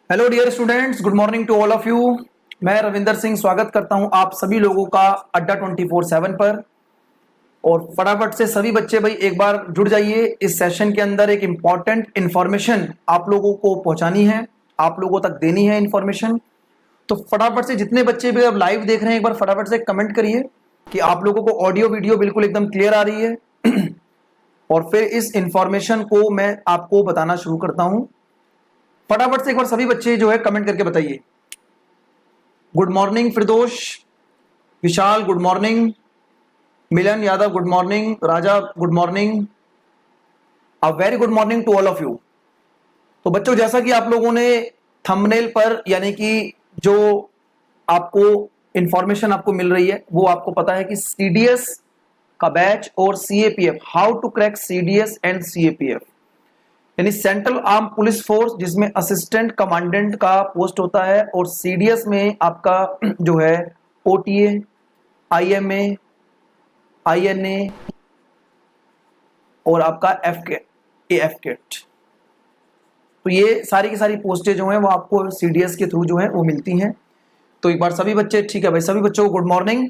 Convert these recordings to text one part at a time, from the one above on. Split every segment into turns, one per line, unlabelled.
Hello dear students, good morning to all of you. मैं रविंदर सिंह स्वागत करता हूं आप सभी लोगों का अड्डा 24/7 पर। और फटाफट से सभी बच्चे भाई एक बार जुड़ जाइए। इस सेशन के अंदर एक इम्पॉर्टेंट इन्फॉर्मेशन आप लोगों को पहुंचानी है, आप लोगों तक देनी है इन्फॉर्मेशन। तो फटाफट से जितने बच्चे भी अब लाइव देख रहे हैं एक बार फटाफट से कमेंट करिए कि आप लोगों को ऑडियो वीडियो बिल्कुल एकदम क्लियर आ रही है। और फिर इस इंफॉर्मेशन को मैं आपको बताना शुरू करता हूं। फटाफट से एक बार सभी बच्चे जो है कमेंट करके बताइए। Good morning Firdaus, Vishal good morning, Milan Yadav good morning, Raja good morning, a very good morning to all of you. तो बच्चों जैसा कि आप लोगों ने थंबनेल पर यानी कि जो आपको इंफॉर्मेशन आपको मिल रही है वो आपको पता है कि सीडीएस का बैच और CAPF, how to crack CDS and CAPF, यानी सेंट्रल आर्म पुलिस फोर्स जिसमें असिस्टेंट कमांडेंट का पोस्ट होता है, और सीडीएस में आपका जो है ओटीए, आईएमए, आईएनए और आपका एफकेट। तो ये सारी की सारी पोस्टें जो हैं वो आपको सीडीएस के थ्रू जो है वो मिलती हैं। तो एक बार सभी बच्चे, ठीक है भाई, सभी बच्चों को गुड मॉर्निंग।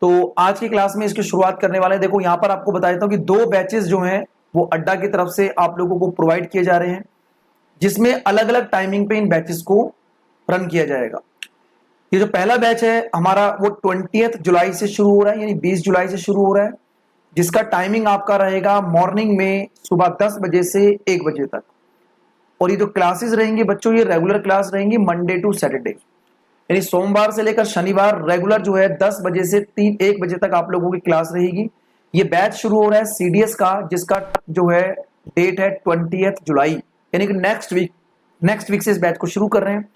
तो आज की क्लास में इसकी शुरुआत करने वाले हैं। देखो यहाँ पर आपको बता देता हूँ कि 2 बैचेस जो हैं वो अड्डा की तरफ से आप लोगों को प्रोवाइड किए जा रहे हैं, जिसमें अलग अलग टाइमिंग पे इन बैचेस को रन किया जाएगा। ये जो पहला बैच है हमारा वो 20 जुलाई से शुरू हो रहा है, यानी 20 जुलाई से शुरू हो रहा है, जिसका टाइमिंग आपका रहेगा मॉर्निंग में सुबह 10 बजे से 1 बजे तक। और ये जो क्लासेस रहेंगी बच्चों, ये रेगुलर क्लास रहेंगी मंडे टू सैटरडे, यानी सोमवार से लेकर शनिवार रेगुलर जो है 10 बजे से 1 बजे तक आप लोगों की क्लास रहेगी। ये बैच शुरू हो रहा है सीडीएस का, जिसका जो है डेट है 20 जुलाई, यानी कि नेक्स्ट वीक से इस बैच को शुरू कर रहे हैं।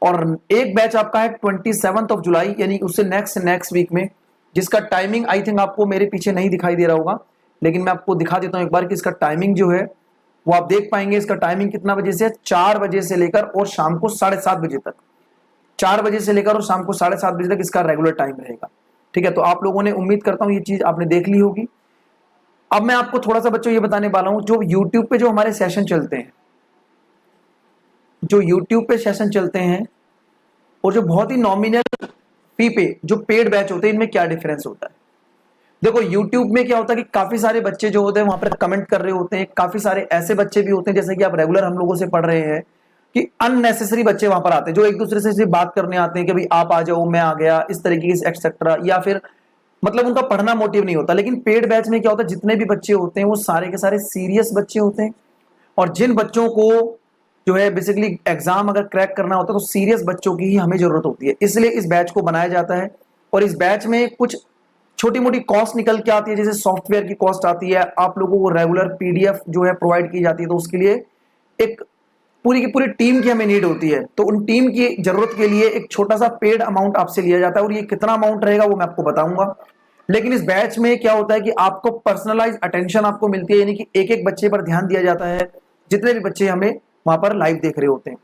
और एक बैच आपका है 27 जुलाई, यानी उससे नेक्स्ट वीक में, जिसका टाइमिंग आई थिंक आपको मेरे पीछे नहीं दिखाई दे रहा होगा, लेकिन मैं आपको दिखा देता हूं एक बार कि इसका टाइमिंग जो है वो आप देख पाएंगे। इसका टाइमिंग कितना बजे से, 4 बजे से लेकर और शाम को 7:30 बजे तक। 4 बजे से लेकर और शाम को 7:30 बजे तक इसका रेगुलर टाइम रहेगा। ठीक है, तो आप लोगों ने, उम्मीद करता हूं ये चीज आपने देख ली होगी। अब मैं आपको थोड़ा सा बच्चों ये बताने वाला हूं, जो यूट्यूब पे जो हमारे सेशन चलते हैं, जो यूट्यूब पे सेशन चलते हैं और जो बहुत ही नॉमिनल फी पे जो पेड बैच होते हैं, इनमें क्या डिफरेंस होता है। देखो यूट्यूब में क्या होता है कि काफी सारे बच्चे जो होते हैं वहां पर कमेंट कर रहे होते हैं, काफी सारे ऐसे बच्चे भी होते हैं जैसे कि आप रेगुलर हम लोगों से पढ़ रहे हैं कि अननेसेसरी बच्चे वहां पर आते हैं, जो एक दूसरे से सिर्फ बात करने आते हैं कि भाई आप आ जाओ, मैं आ गया, इस तरीके की एक्सेट्रा, या फिर मतलब उनका पढ़ना मोटिव नहीं होता। लेकिन पेड बैच में क्या होता है, जितने भी बच्चे होते हैं वो सारे के सारे सीरियस बच्चे होते हैं, और जिन बच्चों को जो है बेसिकली एग्जाम अगर क्रैक करना होता है तो सीरियस बच्चों की ही हमें जरूरत होती है, इसलिए इस बैच को बनाया जाता है। और इस बैच में कुछ छोटी मोटी कॉस्ट निकल के आती है, जैसे सॉफ्टवेयर की कॉस्ट आती है, आप लोगों को रेगुलर पीडीएफ जो है प्रोवाइड की जाती है, तो उसके लिए एक पूरी की पूरी टीम की हमें नीड होती है। तो उन टीम की जरूरत के लिए एक छोटा सा पेड अमाउंट आपसे लिया जाता है, और ये कितना अमाउंट रहेगा वो मैं आपको बताऊंगा। लेकिन इस बैच में क्या होता है कि आपको पर्सनलाइज अटेंशन आपको मिलती है, यानी कि एक एक बच्चे पर ध्यान दिया जाता है, जितने भी बच्चे हमें वहां पर लाइव देख रहे होते हैं।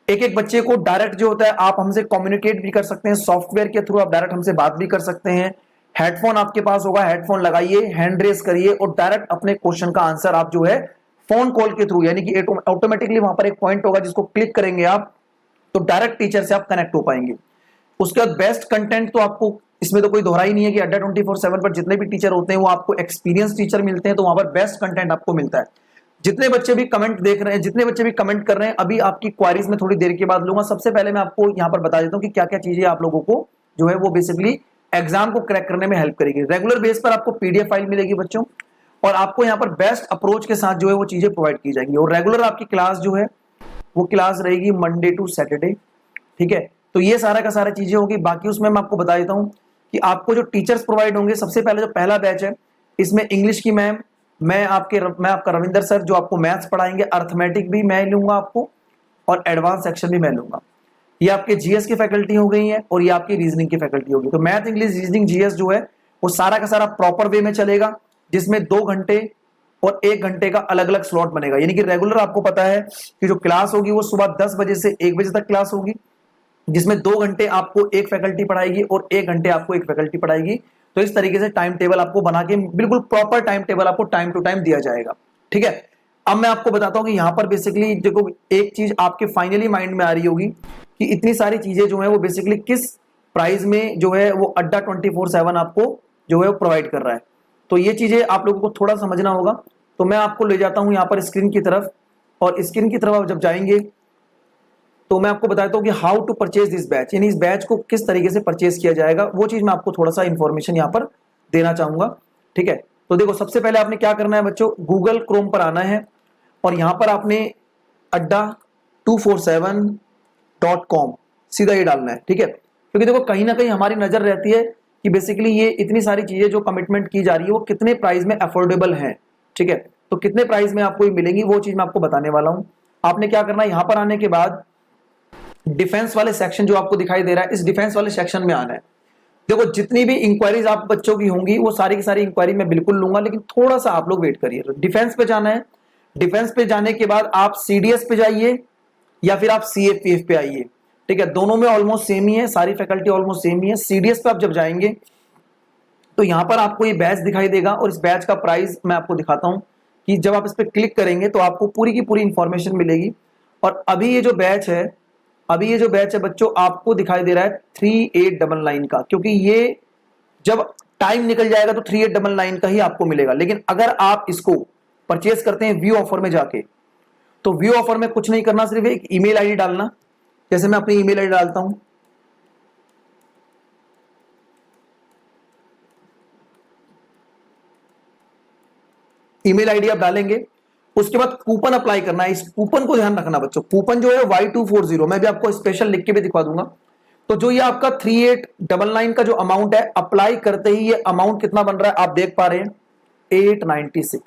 एक एक बच्चे को डायरेक्ट जो होता है आप हमसे कम्युनिकेट भी कर सकते हैं, सॉफ्टवेयर के थ्रू आप डायरेक्ट हमसे बात भी कर सकते हैं। हेडफोन आपके पास होगा, हेडफोन लगाइए, हैंड रेस करिए और डायरेक्ट अपने क्वेश्चन का आंसर आप जो है फोन कॉल के थ्रू, यानी कि ऑटोमेटिकली वहां पर एक पॉइंट होगा जिसको क्लिक करेंगे आप, तो डायरेक्ट टीचर से आप कनेक्ट हो पाएंगे। उसके बाद बेस्ट कंटेंट तो आपको इसमें तो कोई दोहरा ही नहीं है कि अड्डा 24/7 पर जितने भी टीचर होते हैं वो आपको एक्सपीरियंस टीचर मिलते हैं, तो वहां पर बेस्ट कंटेंट आपको मिलता है। जितने बच्चे भी कमेंट देख रहे हैं, जितने बच्चे भी कमेंट कर रहे हैं, अभी आपकी क्वारीज में थोड़ी देर के बाद लूंगा। सबसे पहले मैं आपको यहां पर बता देता हूं कि क्या क्या चीजें आप लोगों को जो है वो बेसिकली एग्जाम को क्रैक करने में हेल्प करेगी। रेगुलर बेस पर आपको पीडीएफ फाइल मिलेगी बच्चों, और आपको यहाँ पर बेस्ट अप्रोच के साथ जो है वो चीजें प्रोवाइड की जाएंगी। और रेगुलर आपकी क्लास जो है वो क्लास रहेगी मंडे टू सैटरडे। ठीक है, तो ये सारा का सारा चीजें होगी। बाकी उसमें मैं आपको बता देता हूं कि आपको जो टीचर्स प्रोवाइड होंगे, सबसे पहले जो पहला बैच है इसमें इंग्लिश की मैम, मैं आपका रविंदर सर जो आपको मैथ्स पढ़ाएंगे, अर्थमेटिक भी मैं लूंगा आपको, और एडवांस सेक्शन भी मैं लूंगा। ये आपके जीएस की फैकल्टी हो गई है, और ये आपकी रीजनिंग की फैकल्टी होगी। तो मैथ, इंग्लिश, रीजनिंग, जीएस जो है वो सारा का सारा प्रॉपर वे में चलेगा, जिसमें 2 घंटे और 1 घंटे का अलग अलग स्लॉट बनेगा। यानी कि रेगुलर आपको पता है कि जो क्लास होगी वो सुबह 10 बजे से 1 बजे तक क्लास होगी, जिसमें 2 घंटे आपको एक फैकल्टी पढ़ाएगी और 1 घंटे आपको एक फैकल्टी पढ़ाएगी। तो इस तरीके से टाइम टेबल आपको बना के बिल्कुल प्रॉपर टाइम टेबल आपको टाइम टू टाइम दिया जाएगा। ठीक है, अब मैं आपको बताता हूं कि यहां पर बेसिकली देखो एक चीज आपके फाइनली माइंड में आ रही होगी कि इतनी सारी चीजें जो है वो बेसिकली किस प्राइस में जो है वो अड्डा 24/7 आपको जो है वो प्रोवाइड कर रहा है। तो ये चीजें आप लोगों को थोड़ा समझना होगा। तो मैं आपको ले जाता हूं यहां पर स्क्रीन की तरफ, और स्क्रीन की तरफ आप जब जाएंगे तो मैं आपको बताता हूं कि how to purchase this batch, यानी इस बैच को किस तरीके से परचेज किया जाएगा, वो चीज मैं आपको थोड़ा सा इंफॉर्मेशन यहां पर देना चाहूंगा। ठीक है, तो देखो सबसे पहले आपने क्या करना है बच्चों, गूगल क्रोम पर आना है और यहां पर आपने adda247.com सीधा ये डालना है। ठीक है, क्योंकि देखो कहीं ना कहीं हमारी नजर रहती है कि बेसिकली ये इतनी सारी चीजें जो कमिटमेंट की जा रही है वो कितने प्राइस में अफोर्डेबल है। ठीक है, तो कितने प्राइस में आपको ये मिलेंगी वो चीज मैं आपको बताने वाला हूं। आपने क्या करना है, यहां पर आने के बाद डिफेंस वाले सेक्शन जो आपको दिखाई दे रहा है, इस डिफेंस वाले सेक्शन में आना है। देखो जितनी भी इंक्वायरीज आप बच्चों की होंगी वो सारी की सारी इंक्वायरी मैं बिल्कुल लूंगा, लेकिन थोड़ा सा आप लोग वेट करिए। तो डिफेंस पे जाना है, डिफेंस पे जाने के बाद आप सीडीएस पे जाइए या फिर आप सीएपीएफ पे आइए। ठीक है, दोनों में ऑलमोस्ट सेम ही है, सारी फैकल्टी ऑलमोस्ट सेम ही है। सीडीएस पे आप जब जाएंगे तो यहां पर आपको ये बैच दिखाई देगा और इस बैच का प्राइस मैं आपको दिखाता हूं कि जब आप इस पर क्लिक करेंगे तो आपको पूरी की पूरी इंफॉर्मेशन मिलेगी। और अभी ये जो बैच है, अभी ये जो बैच है बच्चों आपको दिखाई दे रहा है 3899 का, क्योंकि ये जब टाइम निकल जाएगा तो 3899 का ही आपको मिलेगा। लेकिन अगर आप इसको परचेस करते हैं व्यू ऑफर में जाके, तो व्यू ऑफर में कुछ नहीं करना, सिर्फ एक ईमेल आईडी डालना। जैसे मैं अपनी ईमेल आईडी डालता हूं, ईमेल आईडी आप डालेंगे, उसके बाद कूपन अप्लाई करना है। इस कूपन को ध्यान रखना बच्चों, कूपन जो है Y240, मैं भी आपको स्पेशल लिख के भी दिखा दूंगा। तो जो ये आपका 3899 का जो अमाउंट है, अप्लाई करते ही ये अमाउंट कितना बन रहा है आप देख पा रहे हैं, 896,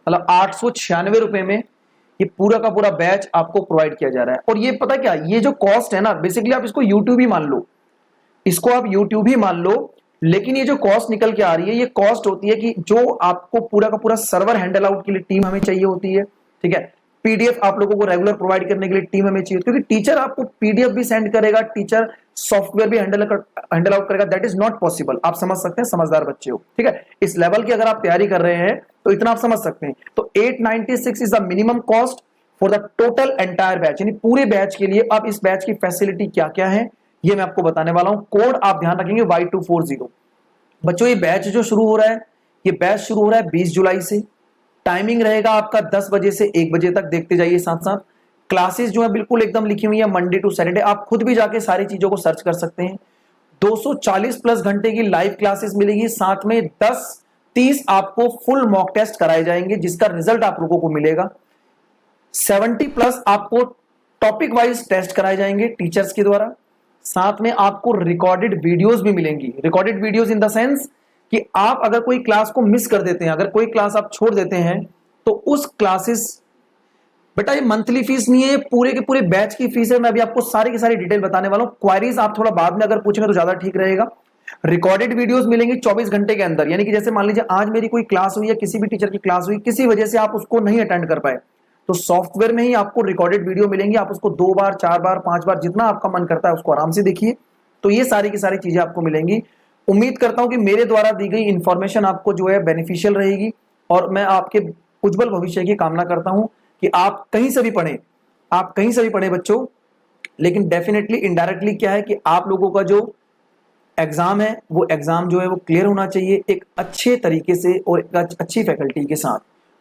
मतलब 896 रुपए में ये पूरा का पूरा बैच आपको प्रोवाइड किया जा रहा है। और ये पता क्या, ये जो कॉस्ट है ना, बेसिकली आप इसको यूट्यूब ही मान लो, इसको आप यूट्यूब ही मान लो। लेकिन ये जो कॉस्ट निकल के आ रही है, ये कॉस्ट होती है कि जो आपको पूरा का पूरा सर्वर हैंडल आउट के लिए टीम हमें चाहिए होती है। ठीक है, पीडीएफ आप लोगों को रेगुलर प्रोवाइड करने के लिए टीम हमें चाहिए, क्योंकि टीचर आपको पीडीएफ भी सेंड करेगा, टीचर सॉफ्टवेयर भी हैंडल आउट करेगा, दैट इज नॉट पॉसिबल। आप समझ सकते हैं, समझदार बच्चे हो। ठीक है, इस लेवल की अगर आप तैयारी कर रहे हैं तो इतना आप समझ सकते हैं। तो 896 is the minimum cost for the total entire batch, यानी पूरे बैच के लिए। अब इस बैच की फैसिलिटी क्या क्या है ये मैं आपको बताने वाला हूं। कोड आप ध्यान रखेंगे Y240। बच्चों ये बैच जो शुरू हो रहा है, ये बैच शुरू हो रहा है 20 जुलाई से। टाइमिंग रहेगा आपका 10 बजे से 1 बजे तक, देखते जाइए साथ साथ। क्लासेस जो है बिल्कुल एकदम लिखी हुई है, मंडे टू सैटरडे। आप खुद भी जाके सारी चीजों को सर्च कर सकते हैं। 240 प्लस घंटे की लाइव क्लासेस मिलेगी, साथ में 10-30 आपको फुल मॉक टेस्ट कराए जाएंगे, जिसका रिजल्ट आप लोगों को मिलेगा। 70 प्लस आपको टॉपिक वाइज टेस्ट कराए जाएंगे टीचर्स के द्वारा। साथ में आपको रिकॉर्डेड वीडियोस भी मिलेंगी। Recorded videos in the sense कि आप अगर कोई क्लास को मिस कर देते हैं, अगर कोई क्लास आप छोड़ देते हैं, तो उस क्लासेस, बेटा ये मंथली फीस नहीं है, ये पूरे के पूरे बैच की फीस है। मैं अभी आपको सारी की सारी डिटेल बताने वाला हूं। क्वारीज आप थोड़ा बाद में अगर पूछेंगे तो ज्यादा ठीक रहेगा। रिकॉर्डेड वीडियोस मिलेंगी 24 घंटे के अंदर, यानी कि जैसे मान लीजिए आज मेरी कोई क्लास हुई या किसी भी टीचर की क्लास हुई, किसी वजह से आप उसको नहीं अटेंड कर पाए, तो सॉफ्टवेयर में ही आपको रिकॉर्डेड वीडियो मिलेंगी। आप उसको 2 बार 4 बार 5 बार जितना आपका मन करता है उसको आराम से देखिए। तो ये सारी की सारी चीजें आपको मिलेंगी। उम्मीद करता हूं कि मेरे द्वारा दी गई इंफॉर्मेशन आपको जो है बेनिफिशियल रहेगी, और मैं आपके उज्जवल भविष्य की कामना करता हूं कि आप कहीं से भी पढ़ें, आप कहीं से भी पढ़ें बच्चों, लेकिन डेफिनेटली इनडायरेक्टली क्या है कि आप लोगों का जो एग्जाम है वो एग्जाम जो है वो क्लियर होना चाहिए एक अच्छे तरीके से और एक अच्छी फैकल्टी के साथ।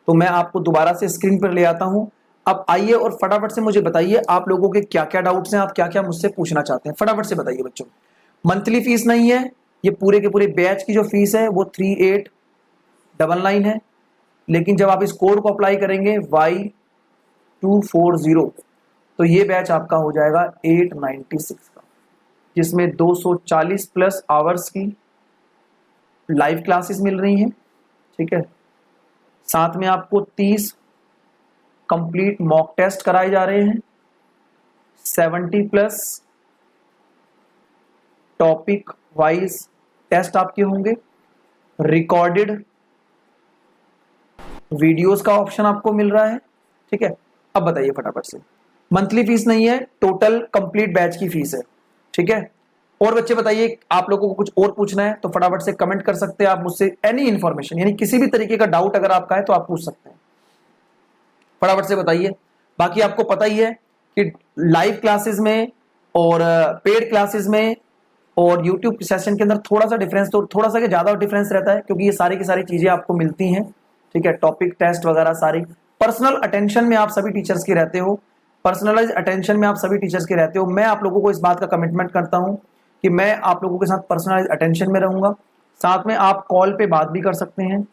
तो मैं आपको दोबारा से स्क्रीन पर ले आता हूं। अब आइए और फटाफट से मुझे बताइए आप लोगों के क्या क्या डाउट्स हैं, आप क्या क्या मुझसे पूछना चाहते हैं, फटाफट से बताइए बच्चों। मंथली फीस नहीं है, ये पूरे के पूरे बैच की जो फीस है वो 3899 है। लेकिन जब आप इस कोड को अप्लाई करेंगे Y240, तो ये बैच आपका हो जाएगा 896 का, जिसमें 240 प्लस आवर्स की लाइव क्लासेस मिल रही हैं। ठीक है, साथ में आपको 30 कंप्लीट मॉक टेस्ट कराए जा रहे हैं, 70 प्लस टॉपिक वाइज टेस्ट आपके होंगे, रिकॉर्डेड वीडियोस का ऑप्शन आपको मिल रहा है। ठीक है, अब बताइए फटाफट से। मंथली फीस नहीं है, टोटल कंप्लीट बैच की फीस है। ठीक है, और बच्चे बताइए आप लोगों को कुछ और पूछना है तो फटाफट से कमेंट कर सकते हैं आप मुझसे। एनी इंफॉर्मेशन, यानी किसी भी तरीके का डाउट अगर आपका है तो आप पूछ सकते हैं। फटाफट से बताइए। बाकी आपको पता ही है कि लाइव क्लासेस में और पेड क्लासेस में और यूट्यूब सेशन के अंदर थोड़ा सा डिफरेंस, तो थोड़ा सा ज्यादा डिफरेंस रहता है, क्योंकि ये सारी की सारी चीजें आपको मिलती हैं, ठीक है। टॉपिक टेस्ट वगैरह सारी पर्सनल अटेंशन में आप सभी टीचर्स के रहते हो, पर्सनलाइज अटेंशन में आप सभी टीचर्स के रहते हो। मैं आप लोगों को इस बात का कमिटमेंट करता हूं कि मैं आप लोगों के साथ पर्सनलाइज अटेंशन में रहूंगा। साथ में आप कॉल पे बात भी कर सकते हैं,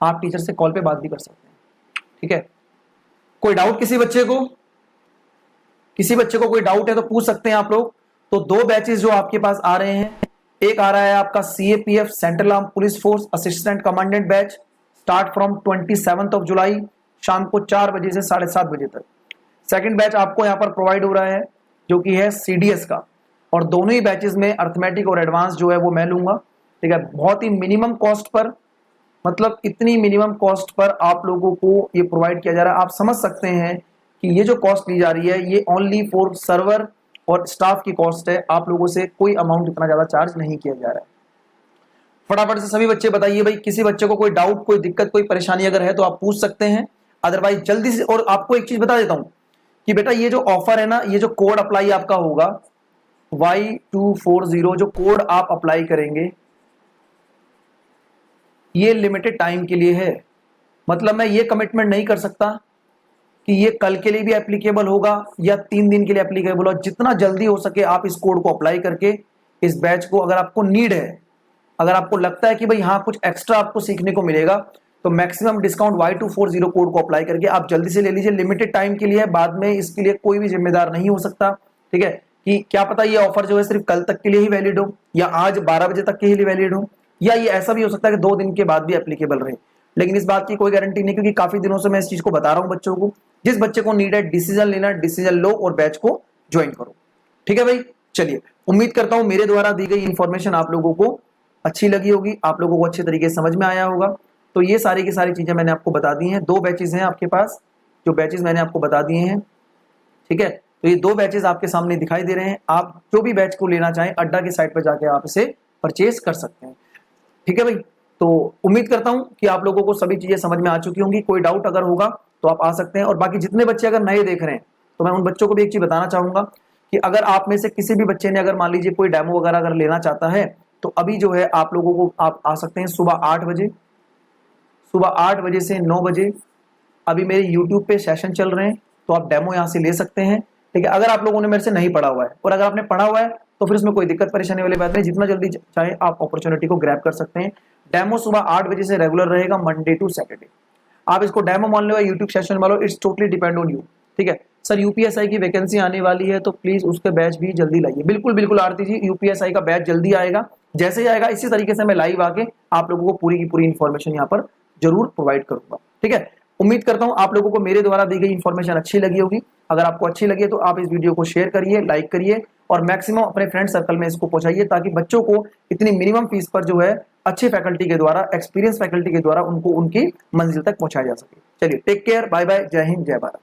आप टीचर से कॉल पे बात भी कर सकते हैं, ठीक है। कोई डाउट किसी बच्चे को, कोई डाउट है तो पूछ सकते हैं आप लोग। तो 2 बैचेस जो आपके पास आ रहे हैं, एक आ रहा है आपका CAPF central arm police force assistant commandant batch, start from 27 जुलाई शाम को 4 बजे से 7:30 बजे तक। सेकंड बैच आपको यहाँ पर प्रोवाइड हो रहा है जो कि है CDS का, और दोनों ही बैचेस में अर्थमेटिक और एडवांस जो है वो मैं लूंगा, ठीक है। बहुत ही मिनिमम कॉस्ट पर, मतलब इतनी मिनिमम कॉस्ट पर आप लोगों को ये प्रोवाइड किया जा रहा है। आप समझ सकते हैं कि ये जो कॉस्ट ली जा रही है ये ओनली फॉर सर्वर और स्टाफ की कॉस्ट है, आप लोगों से कोई अमाउंट इतना ज्यादा चार्ज नहीं किया जा रहा है। फटाफट से सभी बच्चे बताइए भाई, किसी बच्चे को कोई डाउट, कोई दिक्कत, कोई परेशानी अगर है तो आप पूछ सकते हैं, अदरवाइज जल्दी से। और आपको एक चीज बता देता हूं कि बेटा ये जो ऑफर है ना, ये जो कोड अप्लाई आपका होगा Y240, जो कोड आप अप्लाई करेंगे ये लिमिटेड टाइम के लिए है। मतलब मैं ये कमिटमेंट नहीं कर सकता कि ये कल के लिए भी एप्लीकेबल होगा या 3 दिन के लिए एप्लीकेबल होगा। जितना जल्दी हो सके आप इस कोड को अप्लाई करके इस बैच को, अगर आपको नीड है, अगर आपको लगता है कि भाई हाँ कुछ एक्स्ट्रा आपको सीखने को मिलेगा, तो मैक्सिमम डिस्काउंट Y240 कोड को अप्लाई करके आप जल्दी से ले लीजिए। लिमिटेड टाइम के लिए, बाद में इसके लिए कोई भी जिम्मेदार नहीं हो सकता, ठीक है। कि क्या पता ये ऑफर जो है सिर्फ कल तक के लिए ही वैलिड हो, या आज 12 बजे तक के लिए वैलिड हो, या ये ऐसा भी हो सकता है कि 2 दिन के बाद भी एप्लीकेबल रहे। लेकिन इस बात की कोई गारंटी नहीं, क्योंकि काफी दिनों से मैं इस चीज को बता रहा हूं बच्चों को। जिस बच्चे को नीड है डिसीजन लेना, डिसीजन लो और बैच को ज्वाइन करो, ठीक है भाई। चलिए, उम्मीद करता हूं मेरे द्वारा दी गई इंफॉर्मेशन आप लोगों को अच्छी लगी होगी, आप लोगों को अच्छे तरीके से समझ में आया होगा। तो ये सारी की सारी चीजें मैंने आपको बता दी हैं। 2 बैचेस हैं आपके पास, जो बैचेस मैंने आपको बता दिए हैं, ठीक है। तो ये 2 बैचेस आपके सामने दिखाई दे रहे हैं। आप जो भी बैच को लेना चाहें अड्डा की साइट पर जाके आप इसे परचेज कर सकते हैं, ठीक है भाई। तो उम्मीद करता हूं कि आप लोगों को सभी चीजें समझ में आ चुकी होंगी। कोई डाउट अगर होगा तो आप आ सकते हैं। और बाकी जितने बच्चे अगर नए देख रहे हैं तो मैं उन बच्चों को भी एक चीज बताना चाहूंगा कि अगर आप में से किसी भी बच्चे ने अगर मान लीजिए कोई डेमो वगैरह अगर लेना चाहता है, तो अभी जो है आप लोगों को, आप आ सकते हैं सुबह 8 बजे, सुबह 8 बजे से 9 बजे अभी मेरे यूट्यूब पे सेशन चल रहे हैं, तो आप डेमो यहाँ से ले सकते हैं, ठीक है। अगर आप लोगों ने मेरे से नहीं पढ़ा हुआ है, और अगर आपने पढ़ा हुआ है तो फिर उसमें कोई दिक्कत परेशानी वाली बात नहीं, जितना जल्दी चाहे आप अपॉर्चुनिटी को ग्रैब कर सकते हैं। डेमो सुबह 8 बजे से रेगुलर रहेगा, मंडे टू सैटरडे। आप इसको डेमो मान लो या यूट्यूब सेशन मान लो, it's totally depend on you, ठीक है। सर यूपीएसआई की वैकेंसी आने वाली है तो प्लीज उसके बैच भी जल्दी लाइए। बिल्कुल बिल्कुल आरती जी, यूपीएसआई का बैच जल्दी आएगा। जैसे ही आएगा इसी तरीके से मैं लाइव आके आप लोगों को पूरी की पूरी इन्फॉर्मेशन यहाँ पर जरूर प्रोवाइड करूंगा, ठीक है। उम्मीद करता हूं आप लोगों को मेरे द्वारा दी गई इन्फॉर्मेशन अच्छी लगी होगी। अगर आपको अच्छी लगी तो आप इस वीडियो को शेयर करिए, लाइक करिए और मैक्सिमम अपने फ्रेंड सर्कल में इसको पहुंचाइए, ताकि बच्चों को इतनी मिनिमम फीस पर जो है अच्छे फैकल्टी के द्वारा, एक्सपीरियंस फैकल्टी के द्वारा उनको उनकी मंजिल तक पहुंचाया जा सके। चलिए, टेक केयर, बाय बाय, जय हिंद, जय भारत।